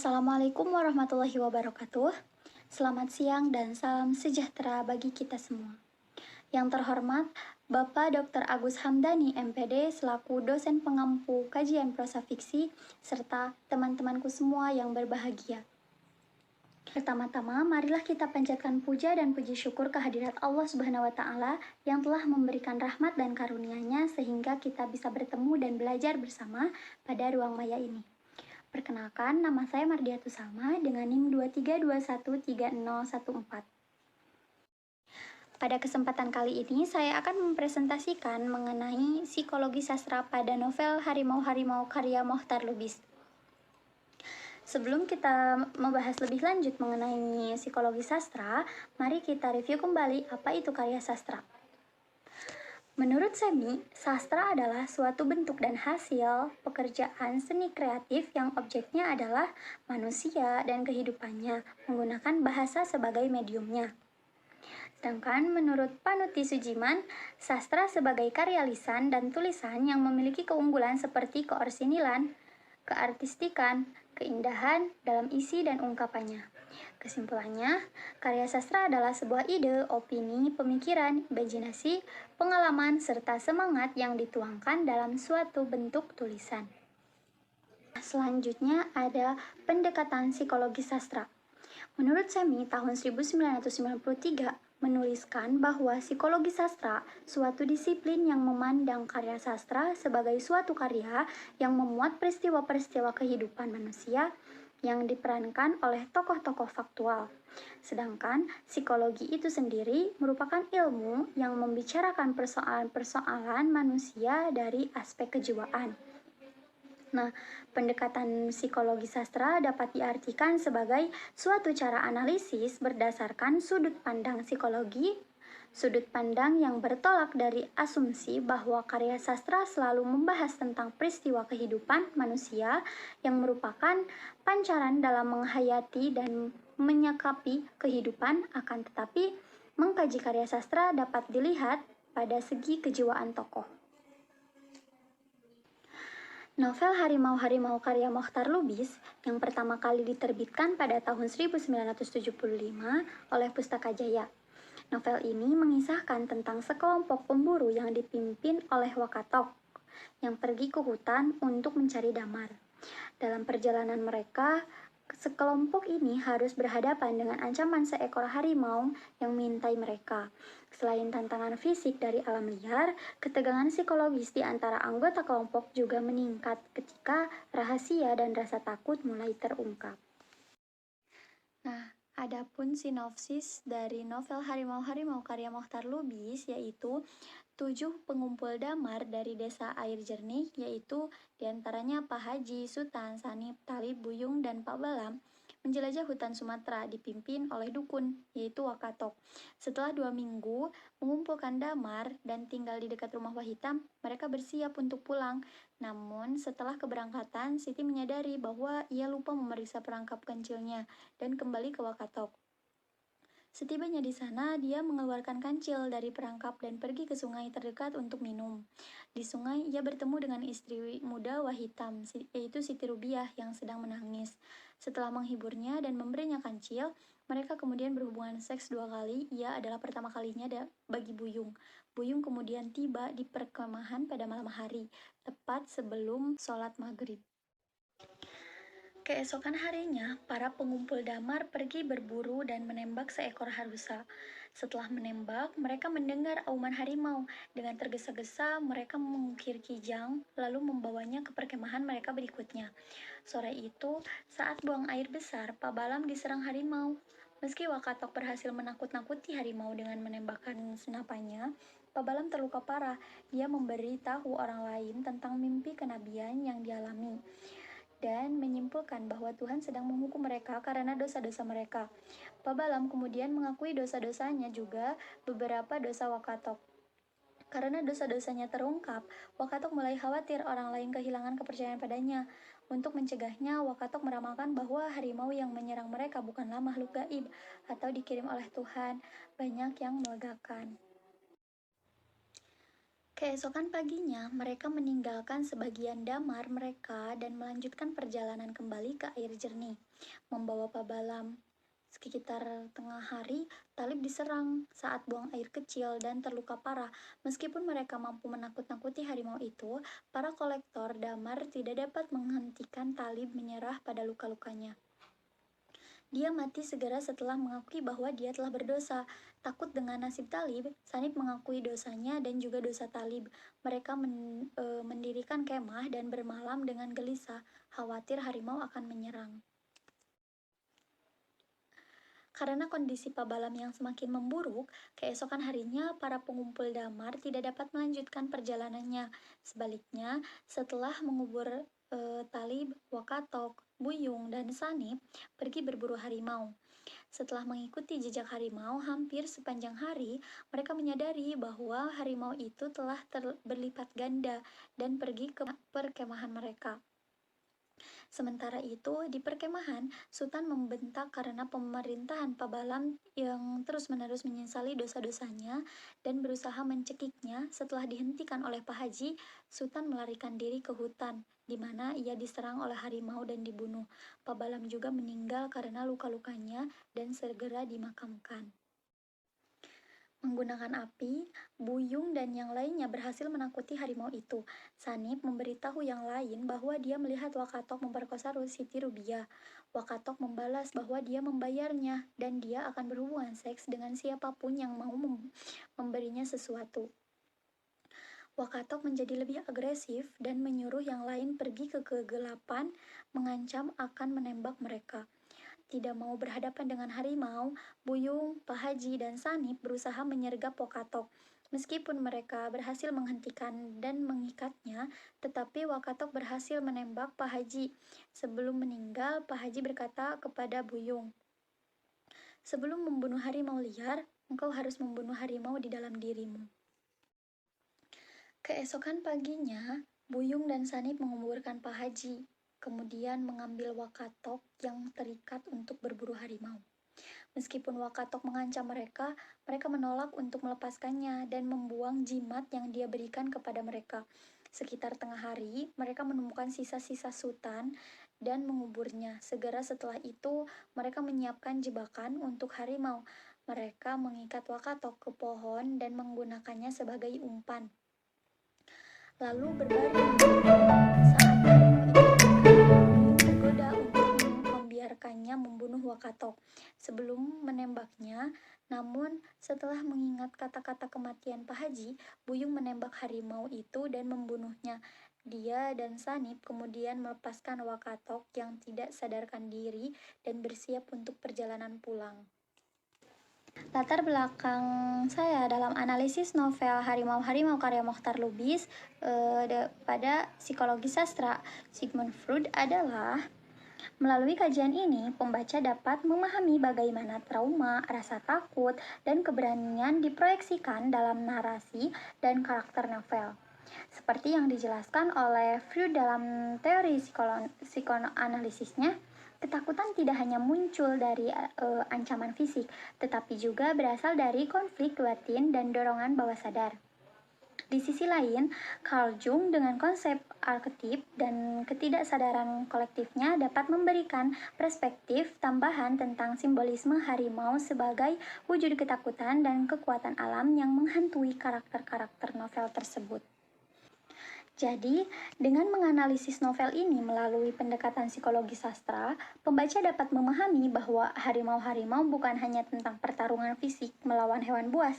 Assalamualaikum warahmatullahi wabarakatuh. Selamat siang dan salam sejahtera bagi kita semua. Yang terhormat, Bapak Dr. Agus Hamdani, MPD, selaku dosen pengampu kajian prosa fiksi, serta teman-temanku semua yang berbahagia. Pertama-tama, marilah kita panjatkan puja dan puji syukur kehadirat Allah Subhanahu wa Ta'ala yang telah memberikan rahmat dan karunia-Nya sehingga kita bisa bertemu dan belajar bersama pada ruang maya ini. Perkenalkan, nama saya Mardiatu Salma dengan NIM 23213014. Pada kesempatan kali ini, saya akan mempresentasikan mengenai psikologi sastra pada novel Harimau-Harimau karya Mohtar Lubis. Sebelum kita membahas lebih lanjut mengenai psikologi sastra, mari kita review kembali apa itu karya sastra. Menurut Semi, sastra adalah suatu bentuk dan hasil pekerjaan seni kreatif yang objeknya adalah manusia dan kehidupannya menggunakan bahasa sebagai mediumnya. Sedangkan menurut Panuti Sujiman, sastra sebagai karya lisan dan tulisan yang memiliki keunggulan seperti keorsinilan, keartistikan, keindahan dalam isi dan ungkapannya. Kesimpulannya, karya sastra adalah sebuah ide, opini, pemikiran, imajinasi, pengalaman, serta semangat yang dituangkan dalam suatu bentuk tulisan. Selanjutnya ada pendekatan psikologi sastra. Menurut Semi, tahun 1993 menuliskan bahwa psikologi sastra suatu disiplin yang memandang karya sastra sebagai suatu karya yang memuat peristiwa-peristiwa kehidupan manusia yang diperankan oleh tokoh-tokoh faktual. Sedangkan psikologi itu sendiri merupakan ilmu yang membicarakan persoalan-persoalan manusia dari aspek kejiwaan. Nah, pendekatan psikologi sastra dapat diartikan sebagai suatu cara analisis berdasarkan sudut pandang psikologi, sudut pandang yang bertolak dari asumsi bahwa karya sastra selalu membahas tentang peristiwa kehidupan manusia yang merupakan pancaran dalam menghayati dan menyikapi kehidupan, akan tetapi mengkaji karya sastra dapat dilihat pada segi kejiwaan tokoh. Novel Harimau-Harimau karya Mohtar Lubis yang pertama kali diterbitkan pada tahun 1975 oleh Pustaka Jaya. Novel ini mengisahkan tentang sekelompok pemburu yang dipimpin oleh Wakatok yang pergi ke hutan untuk mencari damar. Dalam perjalanan mereka, sekelompok ini harus berhadapan dengan ancaman seekor harimau yang mengintai mereka. Selain tantangan fisik dari alam liar, ketegangan psikologis di antara anggota kelompok juga meningkat ketika rahasia dan rasa takut mulai terungkap. Nah, adapun sinopsis dari novel Harimau-Harimau karya Mohtar Lubis yaitu 7 pengumpul damar dari desa air jernih, yaitu diantaranya Pak Haji, Sutan, Sanip, Talib, Buyung, dan Pak Balam menjelajah hutan Sumatera dipimpin oleh dukun, yaitu Wakatok. Setelah 2 minggu mengumpulkan damar dan tinggal di dekat rumah Wahitam, mereka bersiap untuk pulang. Namun setelah keberangkatan, Siti menyadari bahwa ia lupa memeriksa perangkap kancilnya dan kembali ke Wakatok. Setibanya di sana, dia mengeluarkan kancil dari perangkap dan pergi ke sungai terdekat untuk minum. Di sungai, ia bertemu dengan istri muda Wahitam, yaitu Siti Rubiah yang sedang menangis. Setelah menghiburnya dan memberinya kancil, mereka kemudian berhubungan seks 2 kali. Ia adalah pertama kalinya bagi Buyung. Buyung kemudian tiba di perkemahan pada malam hari, tepat sebelum sholat maghrib. Keesokan harinya, para pengumpul damar pergi berburu dan menembak seekor harusa. Setelah menembak, mereka mendengar auman harimau. Dengan tergesa-gesa, mereka mengukir kijang, lalu membawanya ke perkemahan mereka berikutnya. Sore itu, saat buang air besar, Pak Balam diserang harimau. Meski Wakatok berhasil menakut-nakuti harimau dengan menembakkan senapannya, Pak Balam terluka parah. Dia memberitahu orang lain tentang mimpi kenabian yang dialami dan menyimpulkan bahwa Tuhan sedang menghukum mereka karena dosa-dosa mereka. Pak Balam kemudian mengakui dosa-dosanya juga beberapa dosa Wakatok. Karena dosa-dosanya terungkap, Wakatok mulai khawatir orang lain kehilangan kepercayaan padanya. Untuk mencegahnya, Wakatok meramalkan bahwa harimau yang menyerang mereka bukanlah makhluk gaib atau dikirim oleh Tuhan. Banyak yang melegakan. Keesokan paginya, mereka meninggalkan sebagian damar mereka dan melanjutkan perjalanan kembali ke air jernih. membawa Pabalam. Sekitar tengah hari, Talib diserang saat buang air kecil dan terluka parah. Meskipun mereka mampu menakut-nakuti harimau itu, para kolektor damar tidak dapat menghentikan Talib menyerah pada luka-lukanya. Dia mati segera setelah mengakui bahwa dia telah berdosa. Takut dengan nasib Talib, Sanib mengakui dosanya dan juga dosa Talib. Mereka mendirikan kemah dan bermalam dengan gelisah, khawatir harimau akan menyerang. Karena kondisi Pabalam yang semakin memburuk, keesokan harinya para pengumpul damar tidak dapat melanjutkan perjalanannya. Sebaliknya, setelah mengubur Talib, Wakatok, Buyung, dan Sanib pergi berburu harimau. Setelah mengikuti jejak harimau hampir sepanjang hari, mereka menyadari bahwa harimau itu telah berlipat ganda dan pergi ke perkemahan mereka. Sementara itu, di perkemahan, Sultan membentak karena pemerintahan Pabalam yang terus-menerus menyesali dosa-dosanya dan berusaha mencekiknya. Setelah dihentikan oleh Pak Haji, Sultan melarikan diri ke hutan, di mana ia diserang oleh harimau dan dibunuh. Pabalam juga meninggal karena luka-lukanya dan segera dimakamkan. Menggunakan api, Buyung dan yang lainnya berhasil menakuti harimau itu. Sanib memberitahu yang lain bahwa dia melihat Wakatok memperkosa Siti Rubiah. Wakatok membalas bahwa dia membayarnya dan dia akan berhubungan seks dengan siapapun yang mau memberinya sesuatu. Wakatok menjadi lebih agresif dan menyuruh yang lain pergi ke kegelapan, mengancam akan menembak mereka. Tidak mau berhadapan dengan harimau, Buyung, Pak Haji, dan Sanib berusaha menyergap Wakatok. Meskipun mereka berhasil menghentikan dan mengikatnya, tetapi Wakatok berhasil menembak Pak Haji. Sebelum meninggal, Pak Haji berkata kepada Buyung, "Sebelum membunuh harimau liar, engkau harus membunuh harimau di dalam dirimu." Keesokan paginya, Buyung dan Sanib menguburkan Pak Haji, kemudian mengambil Wakatok yang terikat untuk berburu harimau. Meskipun Wakatok mengancam mereka, mereka menolak untuk melepaskannya dan membuang jimat yang dia berikan kepada mereka. Sekitar tengah hari, mereka menemukan sisa-sisa Sultan dan menguburnya. Segera setelah itu, mereka menyiapkan jebakan untuk harimau. Mereka mengikat Wakatok ke pohon dan menggunakannya sebagai umpan, lalu berbaring. Saat harimau itu tergoda untuk membiarkannya membunuh Wakatok sebelum menembaknya. Namun, setelah mengingat kata-kata kematian Pak Haji, Buyung menembak harimau itu dan membunuhnya. Dia dan Sanib kemudian melepaskan Wakatok yang tidak sadarkan diri dan bersiap untuk perjalanan pulang. Latar belakang saya dalam analisis novel Harimau-Harimau karya Mokhtar Lubis pada psikologi sastra Sigmund Freud adalah: melalui kajian ini, pembaca dapat memahami bagaimana trauma, rasa takut, dan keberanian diproyeksikan dalam narasi dan karakter novel. Seperti yang dijelaskan oleh Freud dalam teori psikoanalisisnya, ketakutan tidak hanya muncul dari ancaman fisik, tetapi juga berasal dari konflik batin dan dorongan bawah sadar. Di sisi lain, Carl Jung dengan konsep arketip dan ketidaksadaran kolektifnya dapat memberikan perspektif tambahan tentang simbolisme harimau sebagai wujud ketakutan dan kekuatan alam yang menghantui karakter-karakter novel tersebut. Jadi, dengan menganalisis novel ini melalui pendekatan psikologi sastra, pembaca dapat memahami bahwa harimau-harimau bukan hanya tentang pertarungan fisik melawan hewan buas,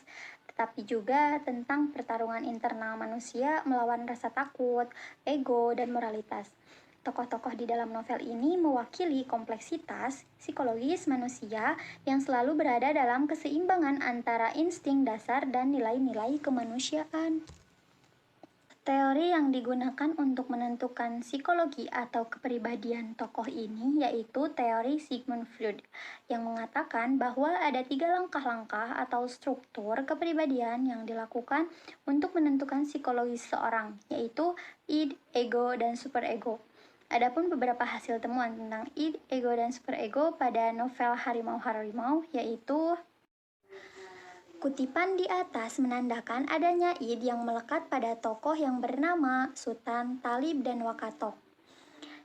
tetapi juga tentang pertarungan internal manusia melawan rasa takut, ego, dan moralitas. Tokoh-tokoh di dalam novel ini mewakili kompleksitas psikologis manusia yang selalu berada dalam keseimbangan antara insting dasar dan nilai-nilai kemanusiaan. Teori yang digunakan untuk menentukan psikologi atau kepribadian tokoh ini yaitu teori Sigmund Freud, yang mengatakan bahwa ada 3 langkah-langkah atau struktur kepribadian yang dilakukan untuk menentukan psikologi seseorang, yaitu id, ego, dan superego. Adapun beberapa hasil temuan tentang id, ego, dan superego pada novel Harimau-Harimau yaitu: kutipan di atas menandakan adanya id yang melekat pada tokoh yang bernama Sultan, Talib, dan Wakatok.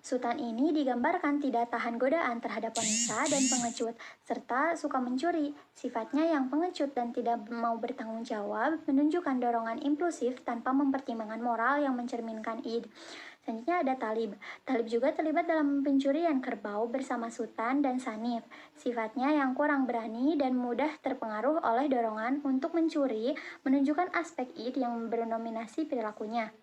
Sultan ini digambarkan tidak tahan godaan terhadap wanita dan pengecut, serta suka mencuri. Sifatnya yang pengecut dan tidak mau bertanggung jawab menunjukkan dorongan impulsif tanpa mempertimbangkan moral yang mencerminkan id. Selanjutnya ada Talib. Talib juga terlibat dalam pencurian kerbau bersama Sultan dan Sanif. Sifatnya yang kurang berani dan mudah terpengaruh oleh dorongan untuk mencuri menunjukkan aspek id yang berdominasi perilakunya.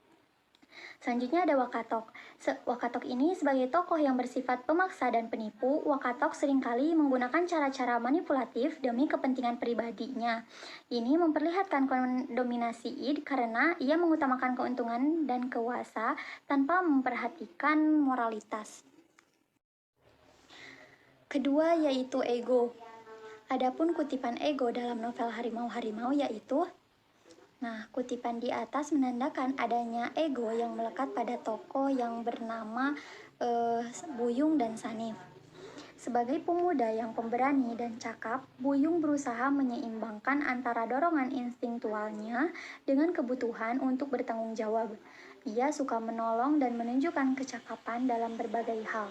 Selanjutnya ada Wakatok. Wakatok ini sebagai tokoh yang bersifat pemaksa dan penipu, Wakatok seringkali menggunakan cara-cara manipulatif demi kepentingan pribadinya. Ini memperlihatkan dominasi id karena ia mengutamakan keuntungan dan kuasa tanpa memperhatikan moralitas. Kedua yaitu ego. Adapun kutipan ego dalam novel Harimau-Harimau yaitu kutipan di atas menandakan adanya ego yang melekat pada tokoh yang bernama Buyung dan Sanif. Sebagai pemuda yang pemberani dan cakap, Buyung berusaha menyeimbangkan antara dorongan instingtualnya dengan kebutuhan untuk bertanggung jawab. Ia suka menolong dan menunjukkan kecakapan dalam berbagai hal,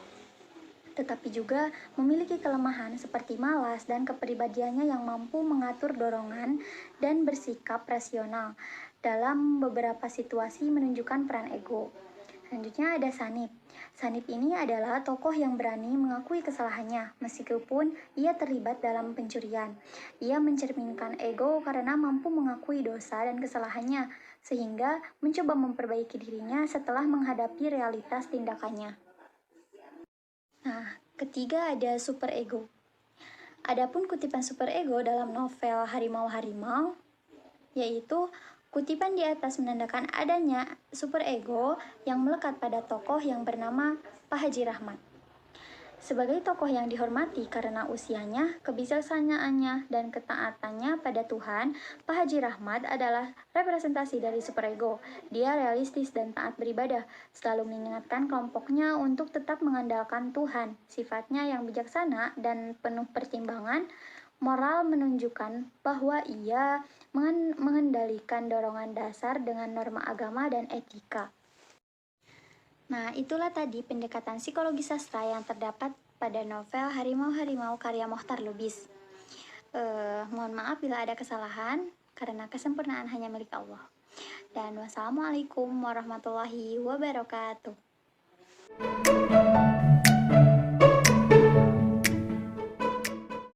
tetapi juga memiliki kelemahan seperti malas dan kepribadiannya yang mampu mengatur dorongan dan bersikap rasional. Dalam beberapa situasi menunjukkan peran ego. Selanjutnya ada Sanif. Sanif ini adalah tokoh yang berani mengakui kesalahannya meskipun ia terlibat dalam pencurian. Ia mencerminkan ego karena mampu mengakui dosa dan kesalahannya sehingga mencoba memperbaiki dirinya setelah menghadapi realitas tindakannya. Ketiga ada superego. Adapun kutipan superego dalam novel Harimau-Harimau yaitu kutipan di atas menandakan adanya superego yang melekat pada tokoh yang bernama Pak Haji Rahmat. Sebagai tokoh yang dihormati karena usianya, kebijaksanaannya, dan ketaatannya pada Tuhan, Pak Haji Rahmat adalah representasi dari superego. Dia realistis dan taat beribadah, selalu mengingatkan kelompoknya untuk tetap mengandalkan Tuhan. Sifatnya yang bijaksana dan penuh pertimbangan moral menunjukkan bahwa ia mengendalikan dorongan dasar dengan norma agama dan etika. Itulah tadi pendekatan psikologi sastra yang terdapat pada novel Harimau-Harimau karya Mokhtar Lubis. Mohon maaf bila ada kesalahan, karena kesempurnaan hanya milik Allah. Dan wassalamualaikum warahmatullahi wabarakatuh.